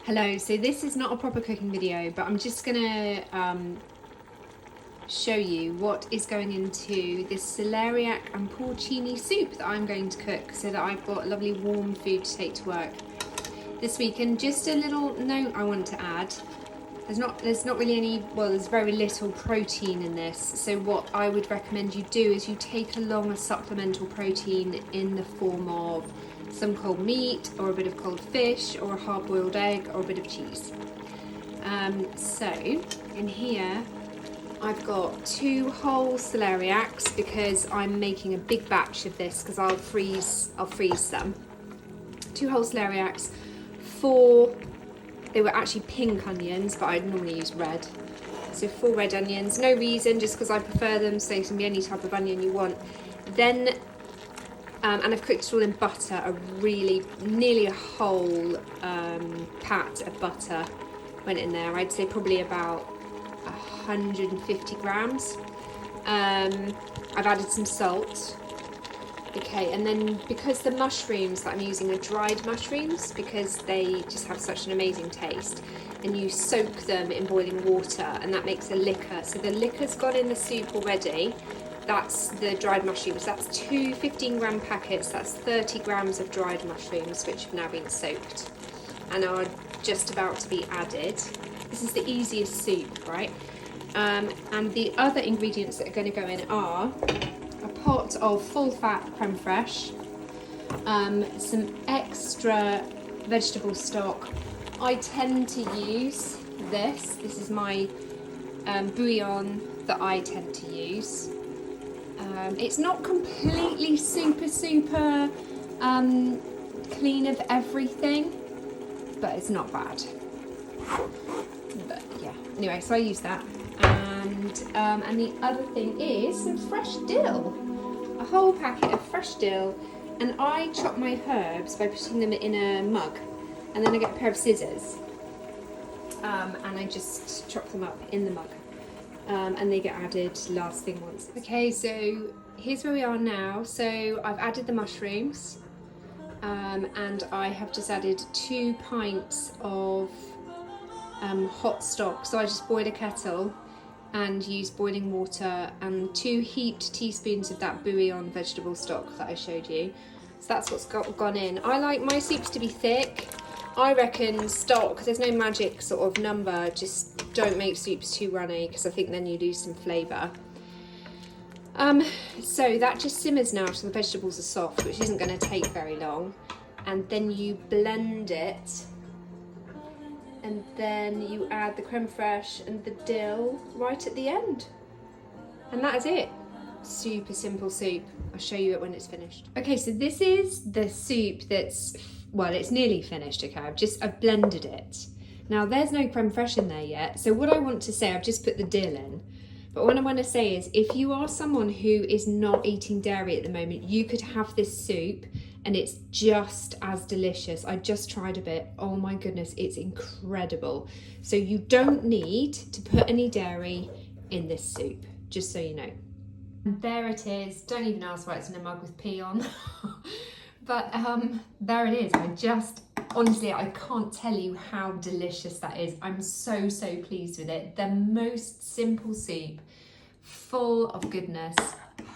Hello, so this is not a proper cooking video, but I'm just gonna show you what is going into this celeriac and porcini soup that I'm going to cook so that I've got lovely warm food to take to work this week. And just a little note I want to add, there's not really any, well, there's very little protein in this, so what I would recommend you do is you take along a supplemental protein in the form of some cold meat or a bit of cold fish or a hard-boiled egg or a bit of cheese. So in here I've got 2 whole celeriacs because I'm making a big batch of this because I'll freeze some. 2 whole celeriacs, 4, they were actually pink onions, but I'd normally use red. So 4 red onions, no reason, just because I prefer them, so it can be any type of onion you want. Then, and I've cooked it all in butter, nearly a whole pat of butter went in there. I'd say probably about 150 grams. I've added some salt. Okay, and then because the mushrooms that I'm using are dried mushrooms, because they just have such an amazing taste, and you soak them in boiling water and that makes a liquor. So the liquor's gone in the soup already. That's the dried mushrooms. That's 2 15-gram packets. That's 30 grams of dried mushrooms, which have now been soaked and are just about to be added. This is the easiest soup, right? And the other ingredients that are going to go in are a pot of full-fat creme fraiche, some extra vegetable stock. I tend to use this. This is my bouillon that I tend to use. It's not completely super clean of everything, but it's not bad. But yeah, anyway, so I use that. And the other thing is some fresh dill. A whole packet of fresh dill, and I chop my herbs by putting them in a mug, and then I get a pair of scissors, and I just chop them up in the mug. And they get added last thing once. Okay, so here's where we are now. So I've added the mushrooms, and I have just added 2 pints of hot stock. So I just boiled a kettle and use boiling water and 2 heaped teaspoons of that bouillon vegetable stock that I showed you. So that's what's gone in. I like my soups to be thick. I reckon stock, there's no magic sort of number, just don't make soups too runny because I think then you lose some flavour. So that just simmers now till the vegetables are soft, which isn't going to take very long. And then you blend it, and then you add the creme fraiche and the dill right at the end. And that is it. Super simple soup. I'll show you it when it's finished. Okay, so this is the soup that's, well, it's nearly finished, okay? I've blended it. Now there's no creme fraiche in there yet. So what I want to say, I've just put the dill in. But what I want to say is, if you are someone who is not eating dairy at the moment, you could have this soup and it's just as delicious. I just tried a bit. Oh my goodness, it's incredible. So you don't need to put any dairy in this soup, just so you know. And there it is. Don't even ask why it's in a mug with pea on. But there it is. Honestly, I can't tell you how delicious that is. I'm so pleased with it. The most simple soup, full of goodness,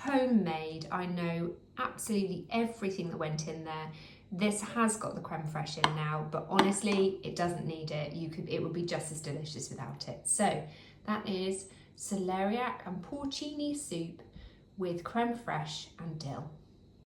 homemade. I know absolutely everything that went in there. This has got the creme fraiche in now, but honestly, it doesn't need it. It would be just as delicious without it. So that is celeriac and porcini soup with creme fraiche and dill.